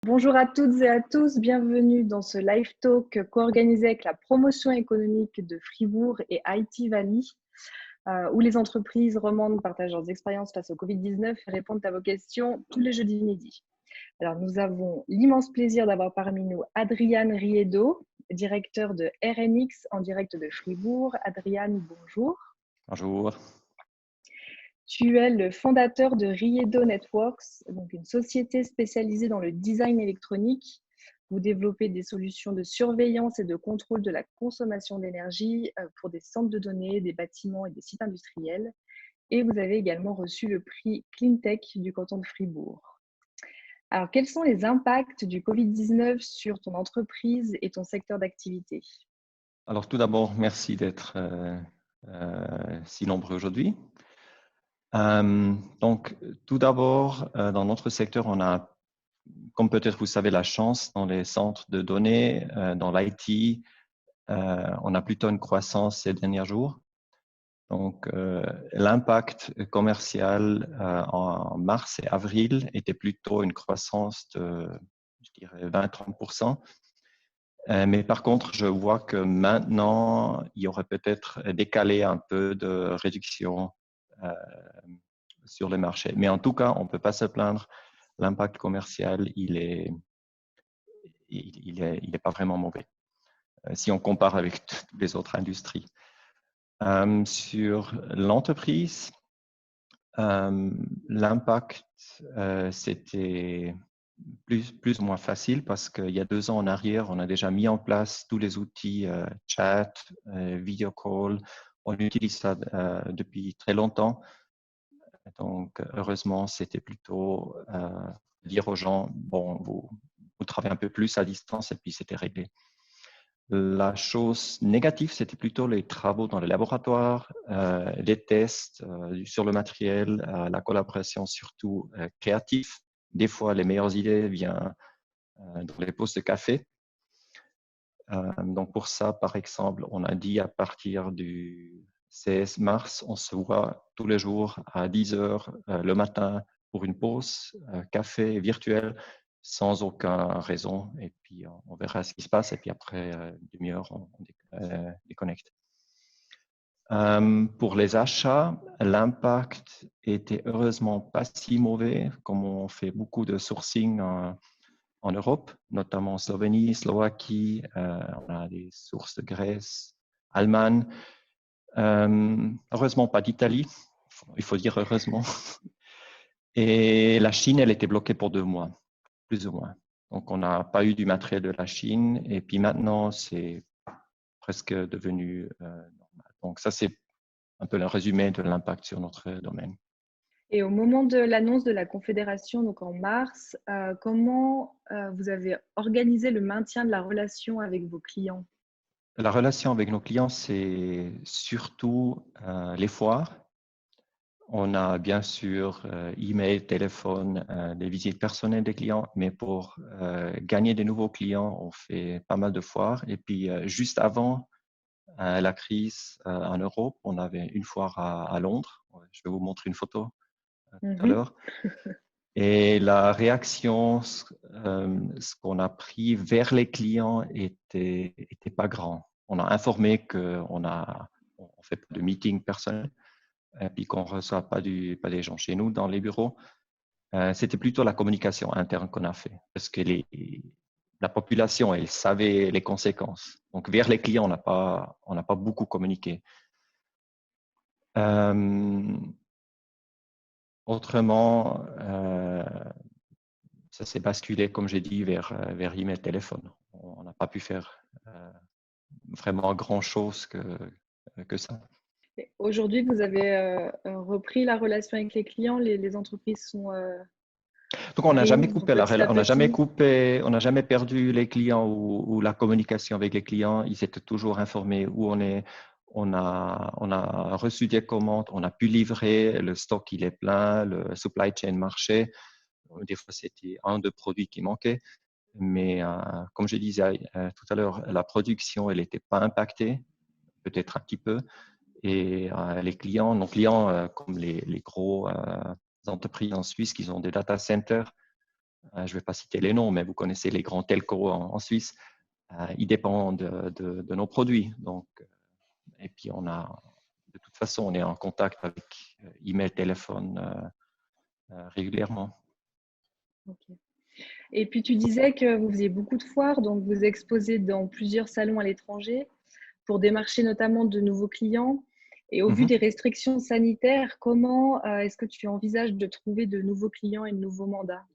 Bonjour à toutes et à tous, bienvenue dans ce live talk co-organisé avec la promotion économique de Fribourg et IT Valley, où les entreprises romandes partagent leurs expériences face au Covid-19 et répondent à vos questions tous les jeudis midi. Alors, nous avons l'immense plaisir d'avoir parmi nous Adrian Riedo, directeur de RNX en direct de Fribourg. Adrian, bonjour. Bonjour. Tu es le fondateur de Riedo Networks, donc une société spécialisée dans le design électronique. Vous développez des solutions de surveillance et de contrôle de la consommation d'énergie pour des centres de données, des bâtiments et des sites industriels. Et vous avez également reçu le prix Cleantech du canton de Fribourg. Alors, quels sont les impacts du Covid-19 sur ton entreprise et ton secteur d'activité? Alors tout d'abord, merci d'être si nombreux aujourd'hui. Donc tout d'abord, dans notre secteur, on a, comme peut-être vous savez, la chance dans les centres de données, dans l'IT, on a plutôt une croissance ces derniers jours. Donc l'impact commercial en mars et avril était plutôt une croissance de, je dirais, 20-30%. Mais par contre, je vois que maintenant, il y aurait peut-être décalé un peu de réduction sur le marché. Mais en tout cas, on ne peut pas se plaindre. L'impact commercial, il est pas vraiment mauvais si on compare avec toutes les autres industries. Sur l'entreprise, l'impact, c'était plus ou moins facile parce qu'il y a 2 ans en arrière, on a déjà mis en place tous les outils chat, video call. On utilise ça depuis très longtemps. Donc, heureusement, c'était plutôt dire aux gens, bon, vous travaillez un peu plus à distance et puis c'était réglé. La chose négative, c'était plutôt les travaux dans les laboratoires, les tests sur le matériel, la collaboration surtout créative. Des fois, les meilleures idées viennent dans les pauses de café. Donc pour ça, par exemple, on a dit à partir du 16 mars, on se voit tous les jours à 10 heures le matin pour une pause café virtuel sans aucune raison. Et puis on verra ce qui se passe. Et puis après une demi-heure, on déconnecte. Pour les achats, l'impact était heureusement pas si mauvais, comme on fait beaucoup de sourcing en Europe, notamment Slovénie, Slovaquie, on a des sources de Grèce, Allemagne. Heureusement, pas d'Italie, il faut dire heureusement. Et la Chine, elle était bloquée pour 2 mois, plus ou moins. Donc, on n'a pas eu du matériel de la Chine. Et puis maintenant, c'est presque devenu normal. Donc, ça, c'est un peu le résumé de l'impact sur notre domaine. Et au moment de l'annonce de la Confédération, donc en mars, comment vous avez organisé le maintien de la relation avec vos clients? La relation avec nos clients, c'est surtout les foires. On a bien sûr email, téléphone, des visites personnelles des clients, mais pour gagner de nouveaux clients, on fait pas mal de foires. Et puis juste avant la crise en Europe, on avait une foire à Londres. Je vais vous montrer une photo tout à l'heure. Et la réaction, ce qu'on a pris vers les clients était pas grand. On a informé qu'on fait pas de meeting personnel et puis qu'on reçoit pas des gens chez nous dans les bureaux. C'était plutôt la communication interne qu'on a fait parce que la population, elle savait les conséquences. Donc vers les clients, on n'a pas beaucoup communiqué. Autrement, ça s'est basculé, comme j'ai dit, vers email, téléphone. On n'a pas pu faire vraiment grand-chose que ça. Aujourd'hui, vous avez repris la relation avec les clients, les entreprises sont Donc, on n'a jamais réunies coupé petit à petit. on n'a jamais perdu les clients ou la communication avec les clients. Ils étaient toujours informés où on est. On a reçu des commandes, on a pu livrer, le stock il est plein, le supply chain marchait. Des fois, c'était 1 ou 2 produits qui manquaient. Mais comme je disais tout à l'heure, la production, elle n'était pas impactée, peut-être un petit peu. Et nos clients, comme les gros entreprises en Suisse qui ont des data centers, je ne vais pas citer les noms, mais vous connaissez les grands telcos en Suisse, ils dépendent de nos produits. Donc, et puis, de toute façon, on est en contact avec email, téléphone régulièrement. Ok. Et puis, tu disais que vous faisiez beaucoup de foires, donc vous exposez dans plusieurs salons à l'étranger pour démarcher notamment de nouveaux clients. Et au vu des restrictions sanitaires, comment est-ce que tu envisages de trouver de nouveaux clients et de nouveaux mandats?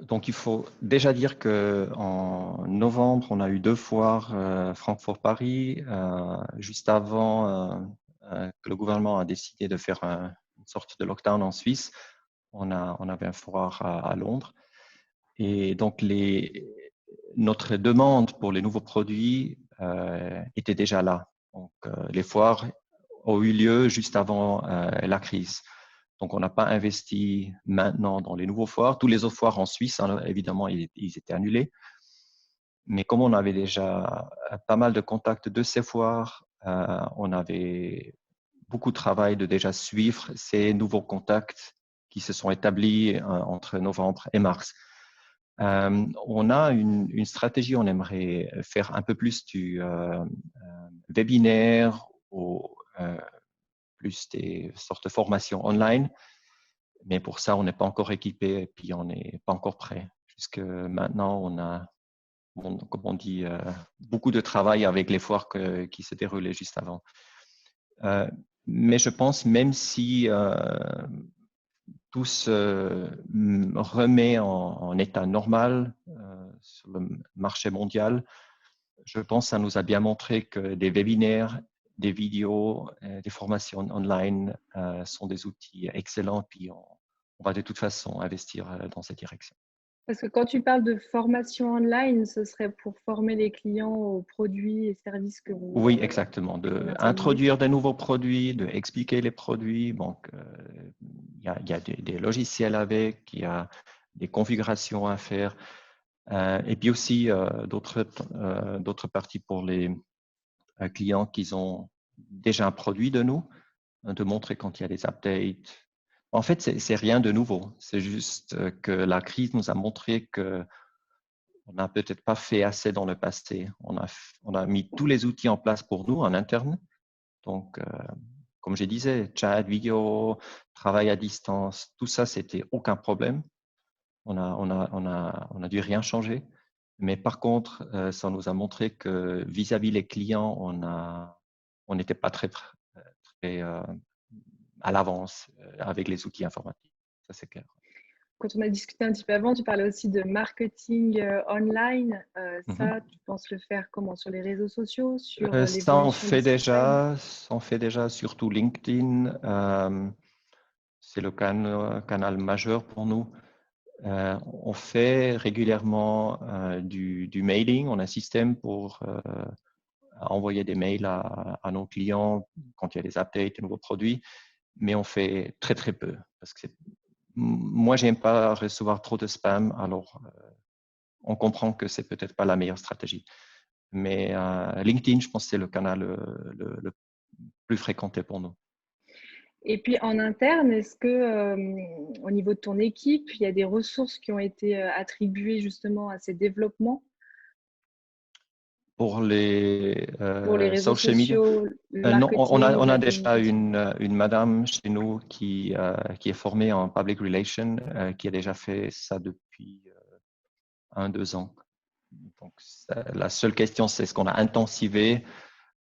Donc, il faut déjà dire qu'en novembre, on a eu 2 foires, Francfort-Paris, juste avant que le gouvernement a décidé de faire une sorte de lockdown en Suisse. On avait un foire à Londres. Et donc, notre demande pour les nouveaux produits était déjà là. Donc, les foires ont eu lieu juste avant la crise. Donc, on n'a pas investi maintenant dans les nouveaux foires. Tous les autres foires en Suisse, hein, évidemment, ils étaient annulés. Mais comme on avait déjà pas mal de contacts de ces foires, on avait beaucoup de travail de déjà suivre ces nouveaux contacts qui se sont établis entre novembre et mars. On a une stratégie, on aimerait faire un peu plus du webinaire ou plus des sortes de formations online. Mais pour ça, on n'est pas encore équipé et puis on n'est pas encore prêt. Jusque maintenant, on a, comme on dit, beaucoup de travail avec les foires qui se déroulaient juste avant. Mais je pense, même si tout se remet en état normal sur le marché mondial, je pense que ça nous a bien montré que des webinaires, des vidéos, des formations online sont des outils excellents. Puis on va de toute façon investir dans cette direction. Parce que quand tu parles de formation online, ce serait pour former les clients aux produits et services que vous Oui, exactement. commercialisez. Introduire de nouveaux produits, de expliquer les produits. Donc, il y a des logiciels avec, il y a des configurations à faire. Et puis aussi d'autres parties pour les clients qui ont déjà un produit de nous, de montrer quand il y a des updates. En fait, c'est rien de nouveau. C'est juste que la crise nous a montré que on n'a peut-être pas fait assez dans le passé. On a mis tous les outils en place pour nous en interne. Donc, comme je disais, chat, vidéo, travail à distance, tout ça, c'était aucun problème. On a dû rien changer. Mais par contre, ça nous a montré que vis-à-vis les clients, on n'était pas très à l'avance avec les outils informatiques. Ça, c'est clair. Quand on a discuté un petit peu avant, tu parlais aussi de marketing online. Mhm. Ça, tu penses le faire comment? Sur les réseaux sociaux, sur Ça, l'évolution du site web? on fait déjà surtout LinkedIn. C'est le canal majeur pour nous. On fait régulièrement du mailing. On a un système pour envoyer des mails à nos clients quand il y a des updates, des nouveaux produits, mais on fait très très peu parce que moi, j'aime pas recevoir trop de spam, alors on comprend que c'est peut-être pas la meilleure stratégie. Mais LinkedIn, je pense que c'est le canal le plus fréquenté pour nous. Et puis en interne, est-ce que au niveau de ton équipe, il y a des ressources qui ont été attribuées justement à ces développements pour les réseaux social media? sociaux, le Non, marketing, on la a déjà communication? une madame chez nous qui est formée en public relations, qui a déjà fait ça depuis 1, 2 ans. Donc, la seule question, c'est est-ce qu'on a intensivé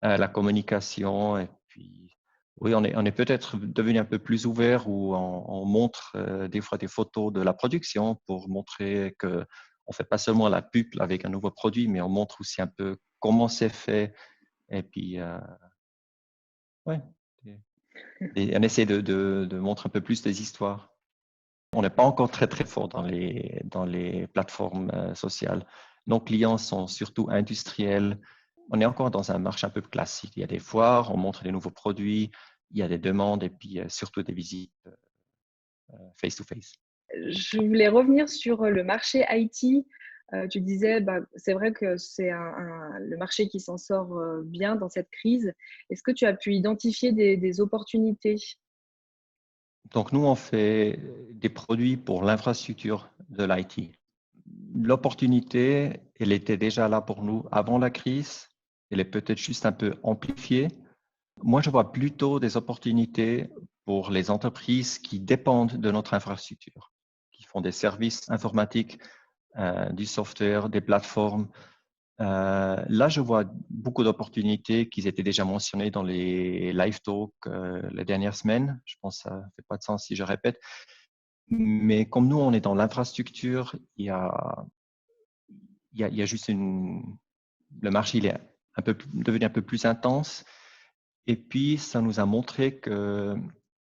la communication et puis oui, on est peut-être devenu un peu plus ouvert où on montre des fois des photos de la production pour montrer que on fait pas seulement la pub avec un nouveau produit, mais on montre aussi un peu comment c'est fait et puis ouais, on essaie de montrer un peu plus des histoires. On n'est pas encore très très fort dans les plateformes sociales. Nos clients sont surtout industriels. On est encore dans un marché un peu classique. Il y a des foires, on montre des nouveaux produits, il y a des demandes et puis surtout des visites face-to-face. Je voulais revenir sur le marché IT. Tu disais, bah, c'est vrai que c'est le marché qui s'en sort bien dans cette crise. Est-ce que tu as pu identifier des opportunités? Donc, nous, on fait des produits pour l'infrastructure de l'IT. L'opportunité, elle était déjà là pour nous avant la crise. Elle est peut-être juste un peu amplifiée. Moi, je vois plutôt des opportunités pour les entreprises qui dépendent de notre infrastructure, qui font des services informatiques, du software, des plateformes. Là, je vois beaucoup d'opportunités qui étaient déjà mentionnées dans les live talks les dernières semaines. Je pense que ça ne fait pas de sens si je répète. Mais comme nous, on est dans l'infrastructure, il y a juste le marché il est devenu un peu plus intense. Et puis, ça nous a montré que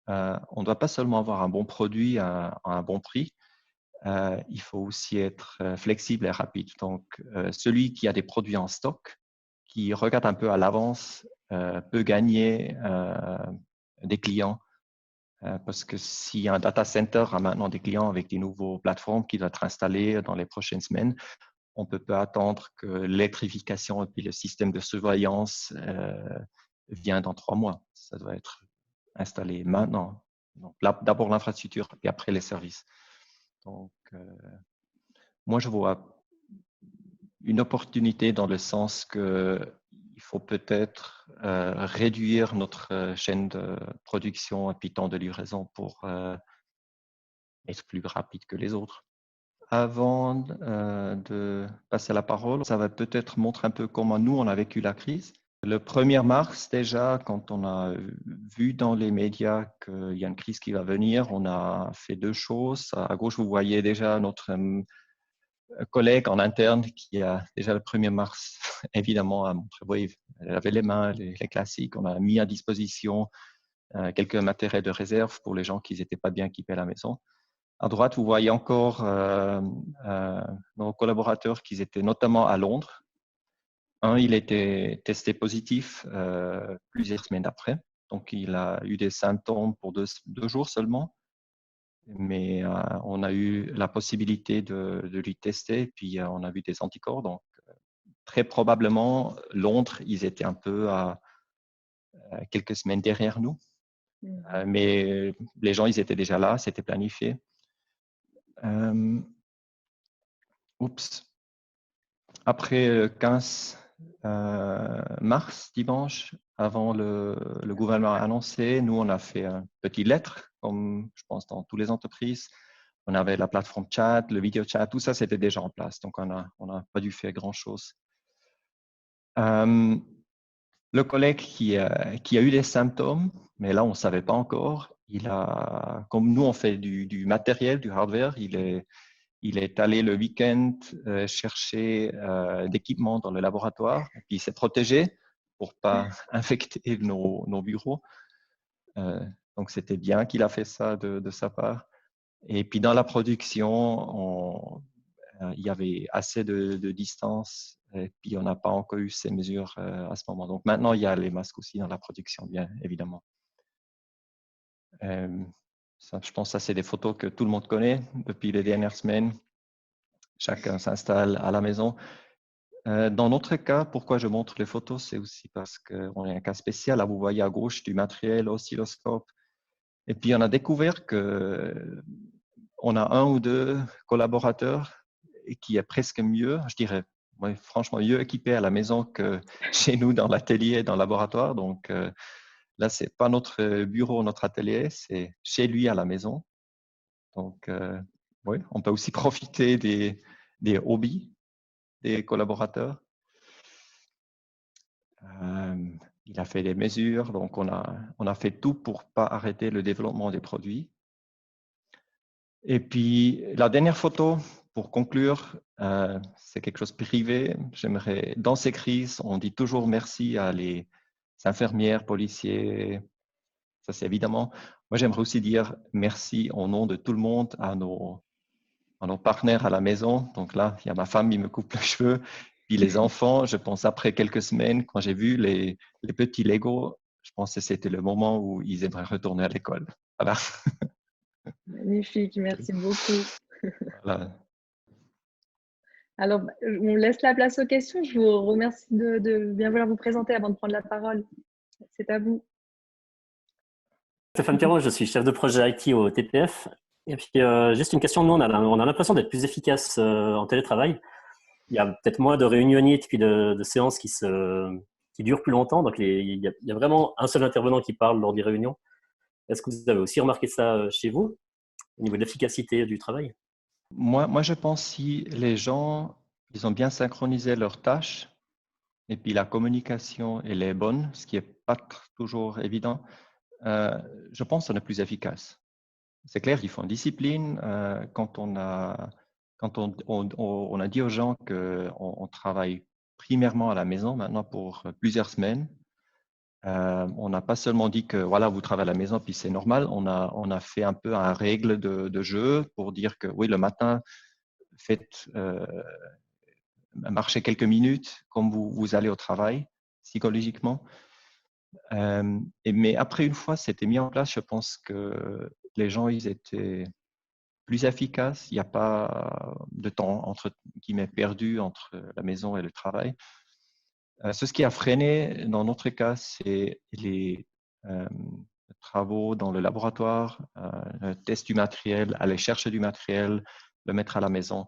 on ne doit pas seulement avoir un bon produit à un bon prix, il faut aussi être flexible et rapide. Donc, celui qui a des produits en stock, qui regarde un peu à l'avance, peut gagner des clients. Parce que si un data center a maintenant des clients avec des nouveaux plateformes qui doivent être installées dans les prochaines semaines, on peut pas attendre que l'électrification et puis le système de surveillance vient dans 3 mois. Ça doit être installé maintenant. Donc, d'abord l'infrastructure et après les services. Donc, moi, je vois une opportunité dans le sens que il faut peut-être réduire notre chaîne de production et puis temps de livraison pour être plus rapide que les autres. Avant de passer la parole, ça va peut-être montrer un peu comment nous, on a vécu la crise. Le 1er mars, déjà, quand on a vu dans les médias qu'il y a une crise qui va venir, on a fait 2 choses. À gauche, vous voyez déjà notre collègue en interne qui a déjà le 1er mars, évidemment, à montrer, oui, elle avait les mains, les classiques. On a mis à disposition quelques matériels de réserve pour les gens qui n'étaient pas bien équipés à la maison. À droite, vous voyez encore nos collaborateurs qui étaient notamment à Londres. Un, il était testé positif plusieurs semaines après. Donc, il a eu des symptômes pour 2 jours seulement. Mais on a eu la possibilité de lui tester, puis on a vu des anticorps. Donc, très probablement, Londres, ils étaient un peu à quelques semaines derrière nous. Mais les gens, ils étaient déjà là, c'était planifié. Oups. Après le 15 mars, dimanche, avant le gouvernement a annoncé, nous, on a fait une petite lettre, comme je pense dans toutes les entreprises. On avait la plateforme chat, le vidéo chat, tout ça, c'était déjà en place. Donc, on n'a pas dû faire grand-chose. Le collègue qui a eu des symptômes, mais là, on ne savait pas encore, comme nous, on fait du matériel, du hardware, il est allé le week-end chercher d'équipements dans le laboratoire, et puis il s'est protégé pour ne pas infecter nos bureaux. Donc, c'était bien qu'il a fait ça de sa part. Et puis, dans la production, il y avait assez de distance, et puis on n'a pas encore eu ces mesures à ce moment. Donc, maintenant, il y a les masques aussi dans la production, bien évidemment. Ça, je pense que ça, c'est des photos que tout le monde connaît depuis les dernières semaines. Chacun s'installe à la maison. Dans notre cas, pourquoi je montre les photos, c'est aussi parce qu'on est un cas spécial. Là, vous voyez à gauche du matériel, oscilloscope. Et puis, on a découvert que on a 1 ou 2 collaborateurs qui est presque mieux, je dirais, ouais, franchement mieux équipés à la maison que chez nous dans l'atelier, dans le laboratoire. Donc, là, c'est pas notre bureau, notre atelier, c'est chez lui à la maison. Donc, oui, on peut aussi profiter des hobbies des collaborateurs. Il a fait des mesures, donc on a fait tout pour pas arrêter le développement des produits. Et puis, la dernière photo, pour conclure, c'est quelque chose de privé. J'aimerais, dans ces crises, on dit toujours merci à les infirmières, policiers, ça c'est évidemment. Moi, j'aimerais aussi dire merci au nom de tout le monde à nos partenaires à la maison. Donc là, il y a ma femme qui me coupe les cheveux. Puis les enfants, je pense après quelques semaines, quand j'ai vu les petits Lego, je pense que c'était le moment où ils aimeraient retourner à l'école. Voilà. Magnifique, merci beaucoup. Voilà. Alors, on laisse la place aux questions. Je vous remercie de bien vouloir vous présenter avant de prendre la parole. C'est à vous. Stéphane Perron, je suis chef de projet IT au TPF. Et puis, juste une question, nous, on a l'impression d'être plus efficace en télétravail. Il y a peut-être moins de réunionites puis de séances qui durent plus longtemps. Donc, il y a vraiment un seul intervenant qui parle lors des réunions. Est-ce que vous avez aussi remarqué ça chez vous, au niveau de l'efficacité du travail? Moi, je pense si les gens, ils ont bien synchronisé leurs tâches et puis la communication, elle est bonne, ce qui n'est pas toujours évident, je pense qu'on est plus efficace. C'est clair qu'il faut une discipline. Quand on a dit aux gens qu'on travaille primairement à la maison maintenant pour plusieurs semaines, on n'a pas seulement dit que voilà, vous travaillez à la maison puis c'est normal. On a fait un peu un règle de jeu pour dire que oui, le matin, faites marcher quelques minutes comme vous allez au travail psychologiquement. Mais après, une fois c'était mis en place, je pense que les gens, ils étaient plus efficaces. Il n'y a pas de temps entre guillemets perdu entre la maison et le travail. Ce qui a freiné dans notre cas, c'est les travaux dans le laboratoire, le test du matériel, aller chercher du matériel, le mettre à la maison.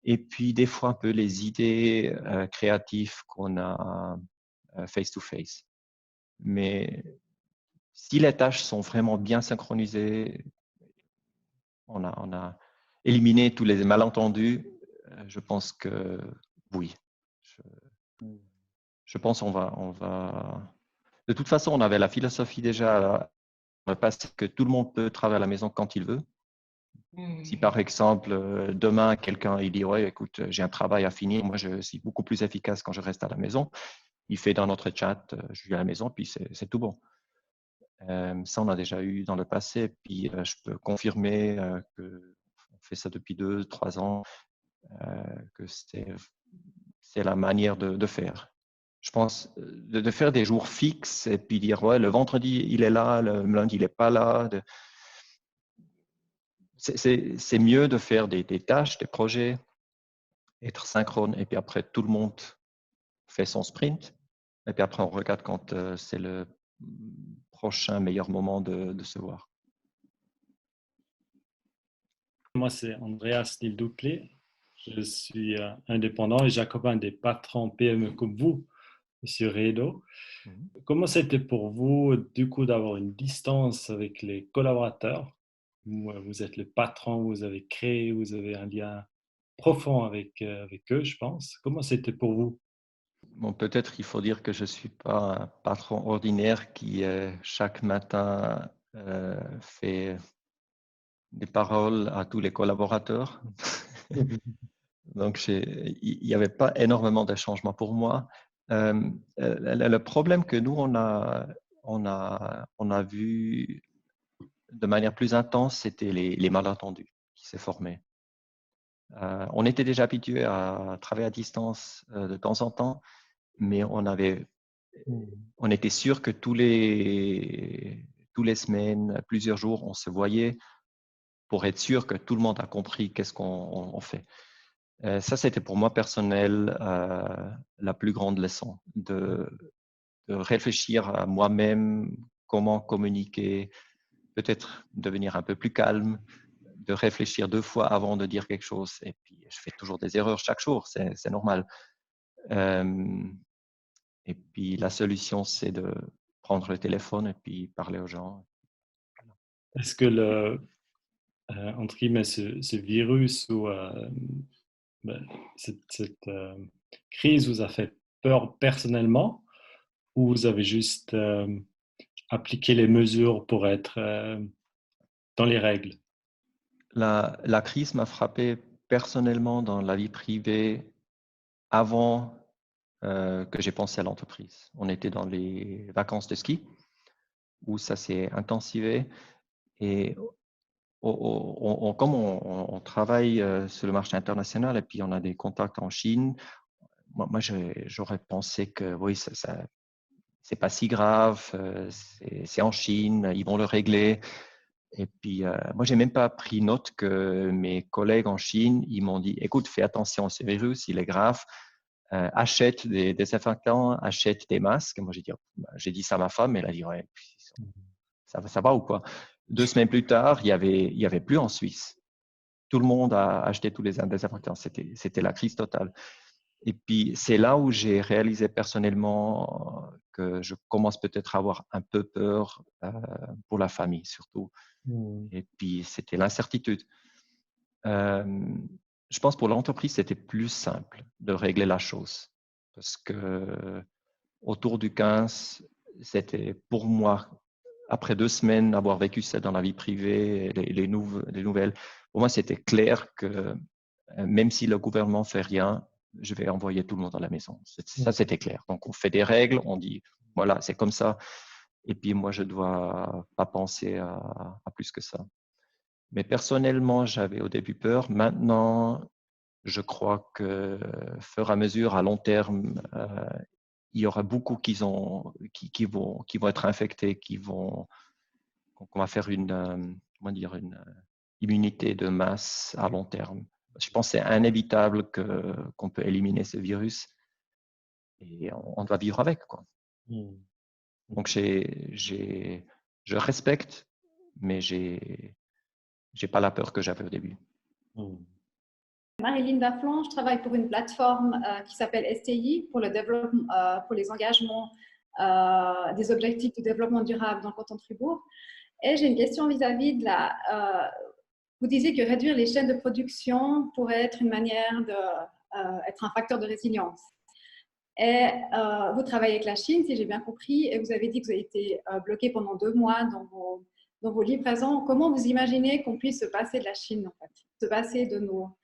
Et puis, des fois, un peu les idées créatives qu'on a face-to-face. Mais si les tâches sont vraiment bien synchronisées, on a éliminé tous les malentendus, je pense que oui. Je pense qu'on va. De toute façon, on avait la philosophie déjà parce que tout le monde peut travailler à la maison quand il veut. Si par exemple, demain, quelqu'un il dit ouais, écoute, j'ai un travail à finir, moi je suis beaucoup plus efficace quand je reste à la maison. Il fait dans notre chat, je suis à la maison, puis c'est tout bon. Ça, on a déjà eu dans le passé, puis je peux confirmer qu'on fait ça depuis 2, 3 ans, que c'est la manière de faire. Je pense de faire des jours fixes et puis dire ouais, le vendredi il est là, le lundi il n'est pas là. C'est mieux de faire des tâches, des projets, être synchrone et puis après tout le monde fait son sprint et puis après on regarde quand c'est le prochain meilleur moment de se voir. Moi, c'est Andreas Dildouclé. Je suis indépendant et j'accompagne des patrons PME comme vous, Monsieur Redo. Comment c'était pour vous, du coup, d'avoir une distance avec les collaborateurs? Vous êtes le patron, vous avez créé, vous avez un lien profond avec eux, je pense. Comment c'était pour vous? Bon, peut-être il faut dire que je ne suis pas un patron ordinaire qui chaque matin fait des paroles à tous les collaborateurs. Donc, il n'y avait pas énormément de changements pour moi. Le problème que nous, on a vu de manière plus intense, c'était les malentendus qui s'est formé. On était déjà habitué à travailler à distance de temps en temps, mais on était sûr que tous les semaines, plusieurs jours, on se voyait pour être sûr que tout le monde a compris qu'est-ce qu'on fait. Ça, c'était pour moi personnel la plus grande leçon, de réfléchir à moi-même, comment communiquer, peut-être devenir un peu plus calme, de réfléchir 2 fois avant de dire quelque chose. Et puis, je fais toujours des erreurs chaque jour, c'est normal. Et puis, la solution, c'est de prendre le téléphone et puis parler aux gens. Est-ce que entre guillemets, ce virus ou cette crise vous a fait peur personnellement ou vous avez juste appliqué les mesures pour être dans les règles? La crise m'a frappé personnellement dans la vie privée avant que j'ai pensé à l'entreprise. On était dans les vacances de ski où ça s'est intensivé et comme on travaille sur le marché international et puis on a des contacts en Chine, moi j'aurais pensé que oui, c'est pas si grave, c'est en Chine, ils vont le régler. Et puis, moi, j'ai même pas pris note que mes collègues en Chine, ils m'ont dit, écoute, fais attention à ce virus, il est grave, achète des désinfectants, achète des masques. Moi, j'ai dit ça à ma femme, elle a dit, ouais, ça va ou quoi? 2 semaines plus tard, il y avait plus en Suisse. Tout le monde a acheté tous les désinfectants. C'était la crise totale. Et puis, c'est là où j'ai réalisé personnellement que je commence peut-être à avoir un peu peur pour la famille, surtout. Et puis, c'était l'incertitude. Je pense pour l'entreprise, c'était plus simple de régler la chose. Parce que autour du 15, c'était pour moi, après 2 semaines d'avoir vécu ça dans la vie privée, les nouvelles, pour moi, c'était clair que même si le gouvernement ne fait rien, je vais envoyer tout le monde à la maison. Ça, c'était clair. Donc, on fait des règles, on dit, voilà, c'est comme ça. Et puis, moi, je ne dois pas penser à plus que ça. Mais personnellement, j'avais au début peur. Maintenant, je crois que, fur et à mesure, à long terme, il y aura beaucoup qui vont être infectés, qu'on va faire une immunité de masse à long terme. Je pense que c'est inévitable qu'on peut éliminer ce virus et on doit vivre avec, quoi. Donc, je respecte, mais j'ai pas la peur que j'avais au début. Marie-Line Daflon, je travaille pour une plateforme qui s'appelle STI pour le développement, pour les engagements des objectifs de développement durable dans le canton de Fribourg. Et j'ai une question vis-à-vis de vous disiez que réduire les chaînes de production pourrait être une manière d'être un facteur de résilience. Et vous travaillez avec la Chine, si j'ai bien compris, et vous avez dit que vous avez été bloqué pendant 2 mois dans vos livraisons. Comment vous imaginez qu'on puisse se passer de la Chine, en fait, se passer de notre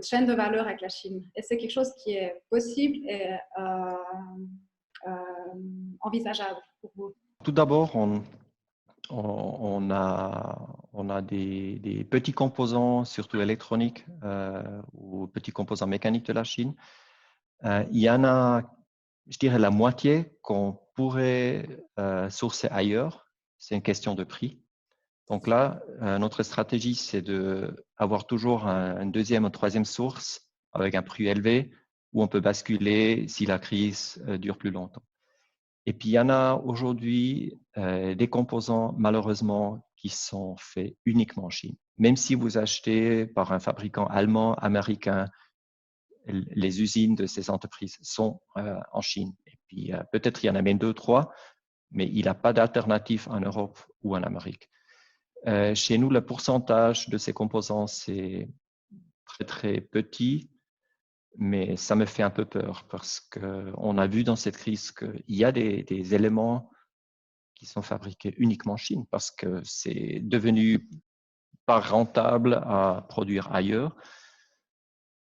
chaîne de valeur avec la Chine? Et c'est quelque chose qui est possible et envisageable pour vous? Tout d'abord, on a des petits composants, surtout électroniques, ou petits composants mécaniques de la Chine. Il y en a, je dirais, la moitié qu'on pourrait sourcer ailleurs. C'est une question de prix. Donc là, notre stratégie, c'est d'avoir toujours une deuxième ou troisième source avec un prix élevé où on peut basculer si la crise dure plus longtemps. Et puis, il y en a aujourd'hui des composants, malheureusement, qui sont faits uniquement en Chine. Même si vous achetez par un fabricant allemand, américain, les usines de ces entreprises sont en Chine. Et puis, peut-être il y en a même 2, 3, mais il n'y a pas d'alternative en Europe ou en Amérique. Chez nous, le pourcentage de ces composants, c'est très, très petit, mais ça me fait un peu peur parce qu'on a vu dans cette crise qu'il y a des éléments qui sont fabriqués uniquement en Chine parce que c'est devenu pas rentable à produire ailleurs.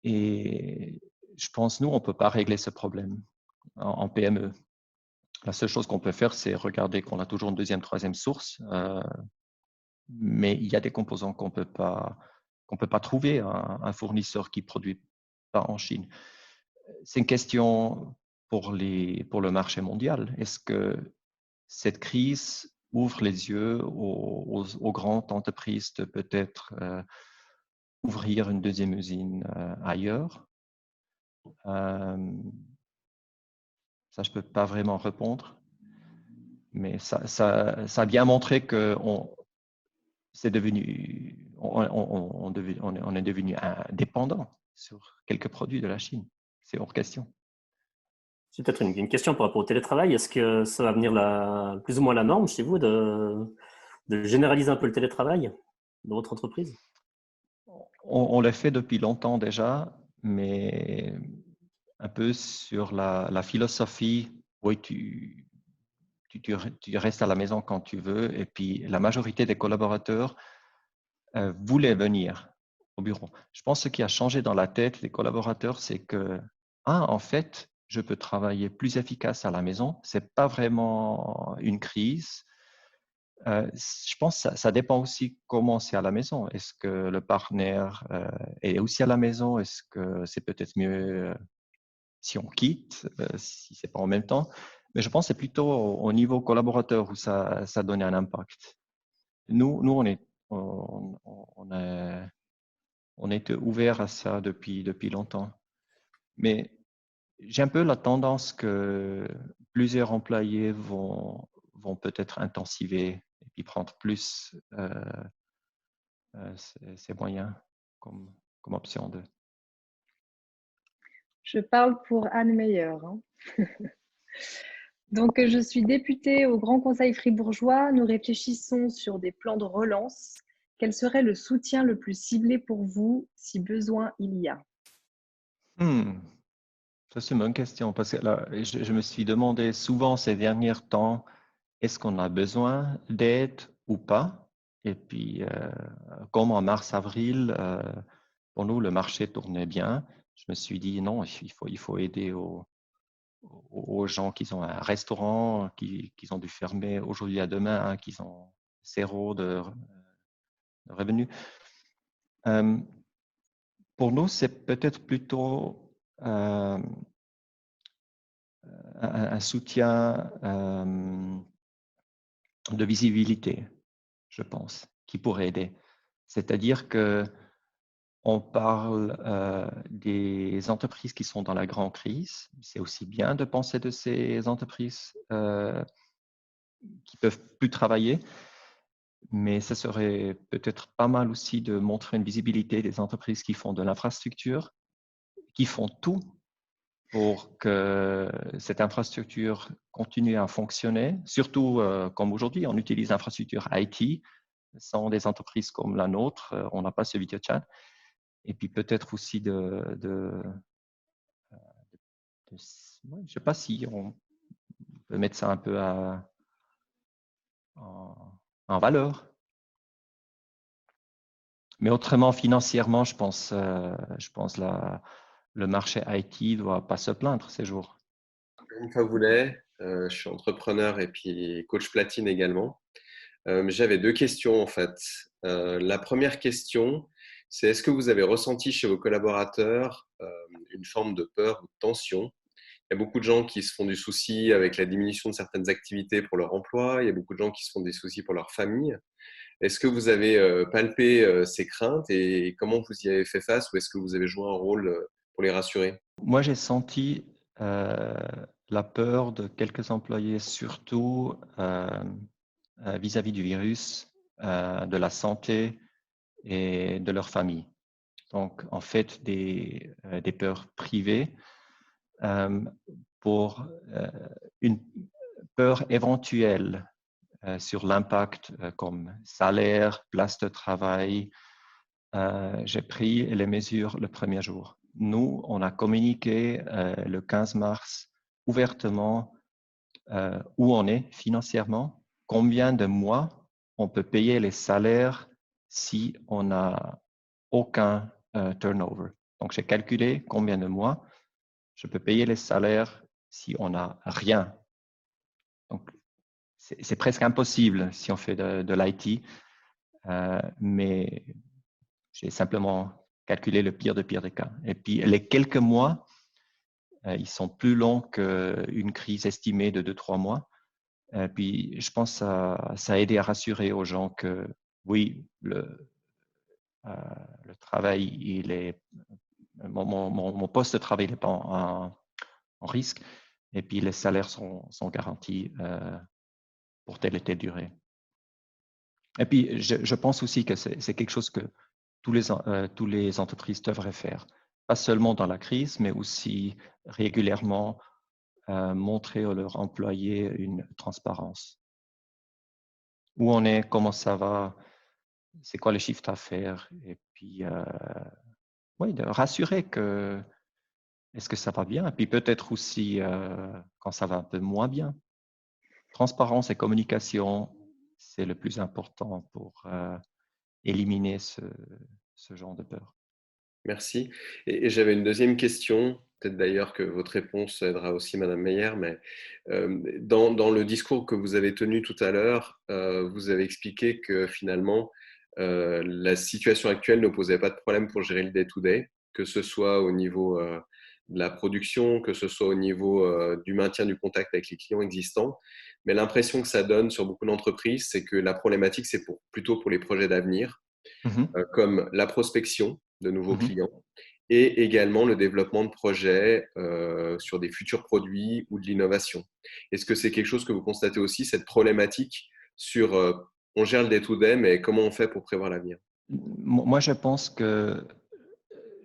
Et je pense, nous, on ne peut pas régler ce problème en PME. La seule chose qu'on peut faire, c'est regarder qu'on a toujours une deuxième, troisième source, mais il y a des composants qu'on peut pas trouver un fournisseur qui produit pas en Chine. C'est une question pour le marché mondial. Est-ce que cette crise ouvre les yeux aux grandes entreprises de peut-être ouvrir une deuxième usine ailleurs? Ça, je ne peux pas vraiment répondre, mais ça a bien montré que c'est devenu, on est devenu dépendant sur quelques produits de la Chine. C'est hors question. C'est peut-être une question par rapport au télétravail. Est-ce que ça va venir plus ou moins la norme chez vous de généraliser un peu le télétravail dans votre entreprise? On l'a fait depuis longtemps déjà, mais un peu sur la philosophie, oui, tu restes à la maison quand tu veux, et puis la majorité des collaborateurs voulaient venir au bureau. Je pense que ce qui a changé dans la tête des collaborateurs, c'est que, en fait, je peux travailler plus efficace à la maison. C'est pas vraiment une crise. Je pense que ça dépend aussi comment c'est à la maison. Est-ce que le partenaire est aussi à la maison? Est-ce que c'est peut-être mieux si on quitte, si c'est pas en même temps? Mais je pense que c'est plutôt au niveau collaborateur où ça donne un impact. Nous, on est ouvert à ça depuis longtemps. Mais j'ai un peu la tendance que plusieurs employés vont vont peut-être intensiver et puis prendre plus ces moyens comme option 2. Je parle pour Anne Meyer. Donc, je suis députée au Grand Conseil fribourgeois. Nous réfléchissons sur des plans de relance. Quel serait le soutien le plus ciblé pour vous, si besoin il y a? Ça, c'est une bonne question, parce que là, je me suis demandé souvent ces derniers temps, est-ce qu'on a besoin d'aide ou pas? Et puis, comme en mars-avril, pour nous, le marché tournait bien. Je me suis dit, non, il faut aider aux gens qui ont un restaurant, qui ont dû fermer aujourd'hui à demain, hein, qui ont zéro de revenus. Pour nous, c'est peut-être plutôt un soutien de visibilité, je pense, qui pourrait aider. C'est-à-dire que on parle des entreprises qui sont dans la grande crise. C'est aussi bien de penser de ces entreprises qui peuvent plus travailler, mais ce serait peut-être pas mal aussi de montrer une visibilité des entreprises qui font de l'infrastructure, qui font tout pour que cette infrastructure continue à fonctionner, surtout comme aujourd'hui, on utilise l'infrastructure IT. Sans des entreprises comme la nôtre, on n'a pas ce vidéo chat. Et puis peut-être aussi je ne sais pas si on peut mettre ça un peu en valeur. Mais autrement, financièrement, je pense le marché IT ne doit pas se plaindre ces jours. Une fois Voulet, je suis entrepreneur et puis coach platine également. J'avais 2 questions en fait. La première question, c'est est-ce que vous avez ressenti chez vos collaborateurs une forme de peur ou de tension? Il y a beaucoup de gens qui se font du souci avec la diminution de certaines activités pour leur emploi. Il y a beaucoup de gens qui se font des soucis pour leur famille. Est-ce que vous avez palpé ces craintes et comment vous y avez fait face ou est-ce que vous avez joué un rôle pour les rassurer? Moi, j'ai senti la peur de quelques employés, surtout vis-à-vis du virus, de la santé et de leur famille. Donc, en fait, des peurs privées pour une peur éventuelle sur l'impact comme salaire, place de travail. J'ai pris les mesures le premier jour. Nous, on a communiqué le 15 mars ouvertement où on est financièrement, combien de mois on peut payer les salaires si on n'a aucun turnover. Donc, j'ai calculé combien de mois je peux payer les salaires si on n'a rien. Donc, c'est presque impossible si on fait de l'IT, mais j'ai simplement calculé le pire des cas. Et puis, les quelques mois, ils sont plus longs qu'une crise estimée de 2-3 mois. Puis, je pense que ça a aidé à rassurer aux gens que oui, le travail, mon poste de travail n'est pas en risque. Et puis, les salaires sont garantis pour telle et telle durée. Et puis, je pense aussi que c'est quelque chose que tous les entreprises devraient faire. Pas seulement dans la crise, mais aussi régulièrement montrer à leurs employés une transparence. Où on est, comment ça va, c'est quoi les chiffres d'affaires, et puis oui, de rassurer que est-ce que ça va bien, et puis peut-être aussi quand ça va un peu moins bien. Transparence et communication, c'est le plus important pour éliminer ce genre de peur. Merci. Et j'avais une deuxième question, peut-être d'ailleurs que votre réponse aidera aussi Madame Meyer, mais dans le discours que vous avez tenu tout à l'heure, vous avez expliqué que finalement, la situation actuelle ne posait pas de problème pour gérer le day-to-day, que ce soit au niveau de la production, que ce soit au niveau du maintien du contact avec les clients existants. Mais l'impression que ça donne sur beaucoup d'entreprises, c'est que la problématique, c'est plutôt pour les projets d'avenir, comme la prospection de nouveaux clients et également le développement de projets sur des futurs produits ou de l'innovation. Est-ce que c'est quelque chose que vous constatez aussi, cette problématique sur on gère le day-to-day, mais comment on fait pour prévoir l'avenir? Moi, je pense que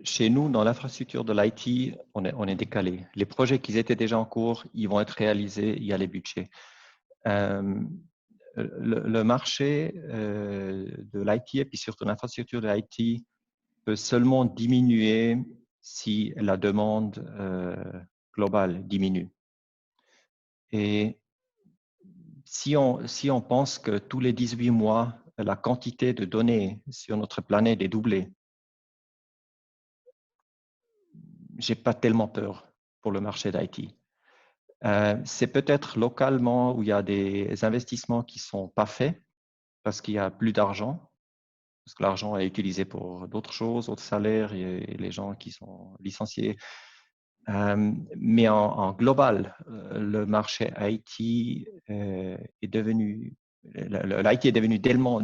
chez nous, dans l'infrastructure de l'IT, on est décalé. Les projets qui étaient déjà en cours, ils vont être réalisés, il y a les budgets. Le marché de l'IT et puis surtout l'infrastructure de l'IT peut seulement diminuer si la demande globale diminue. Et si on pense que tous les 18 mois, la quantité de données sur notre planète est doublée, j'ai pas tellement peur pour le marché d'IT. C'est peut-être localement où il y a des investissements qui sont pas faits parce qu'il y a plus d'argent, parce que l'argent est utilisé pour d'autres choses, d'autres salaires et les gens qui sont licenciés. Mais en global, le marché IT est devenu, l'IT est devenu tellement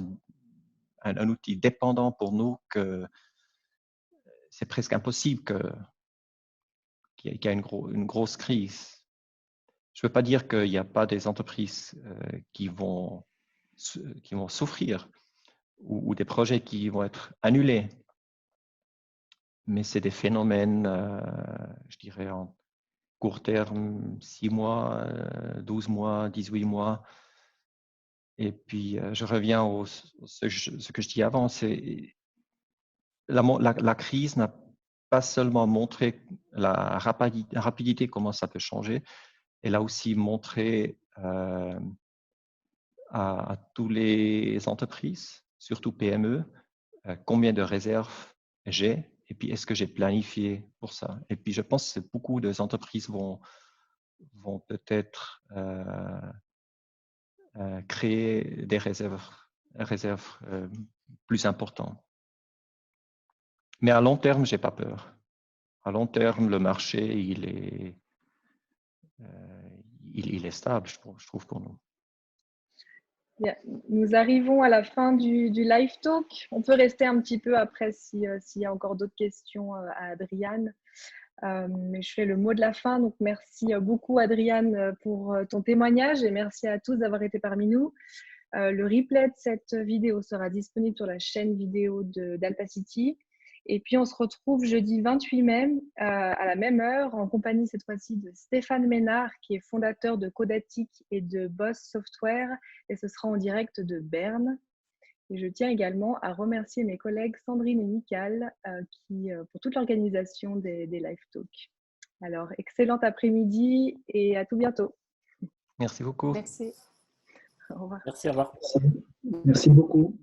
un outil dépendant pour nous que c'est presque impossible qu'il y ait une grosse crise. Je ne veux pas dire qu'il n'y a pas des entreprises qui vont souffrir ou des projets qui vont être annulés, mais c'est des phénomènes, je dirais, en court terme, 6 mois, 12 mois, 18 mois. Et puis, je reviens à ce que je dis avant, c'est la crise n'a pas seulement montré la rapidité, comment ça peut changer, elle a aussi montré à toutes les entreprises, surtout PME, combien de réserves j'ai et puis est-ce que j'ai planifié pour ça. Et puis je pense que beaucoup d'entreprises vont peut-être créer des réserves plus importantes. Mais à long terme, j'ai pas peur. À long terme, le marché, il est stable, je trouve, pour nous. Bien. Nous arrivons à la fin du live talk. On peut rester un petit peu après s'il y a encore d'autres questions à Adriane. Mais je fais le mot de la fin. Donc, merci beaucoup, Adriane, pour ton témoignage et merci à tous d'avoir été parmi nous. Le replay de cette vidéo sera disponible sur la chaîne vidéo d'Alpacity. Et puis, on se retrouve jeudi 28 mai à la même heure en compagnie cette fois-ci de Stéphane Ménard, qui est fondateur de Codatic et de Boss Software. Et ce sera en direct de Berne. Et je tiens également à remercier mes collègues Sandrine et Michael pour toute l'organisation des live talks. Alors, excellent après-midi et à tout bientôt. Merci beaucoup. Merci. Au revoir. Merci, au revoir. Merci beaucoup.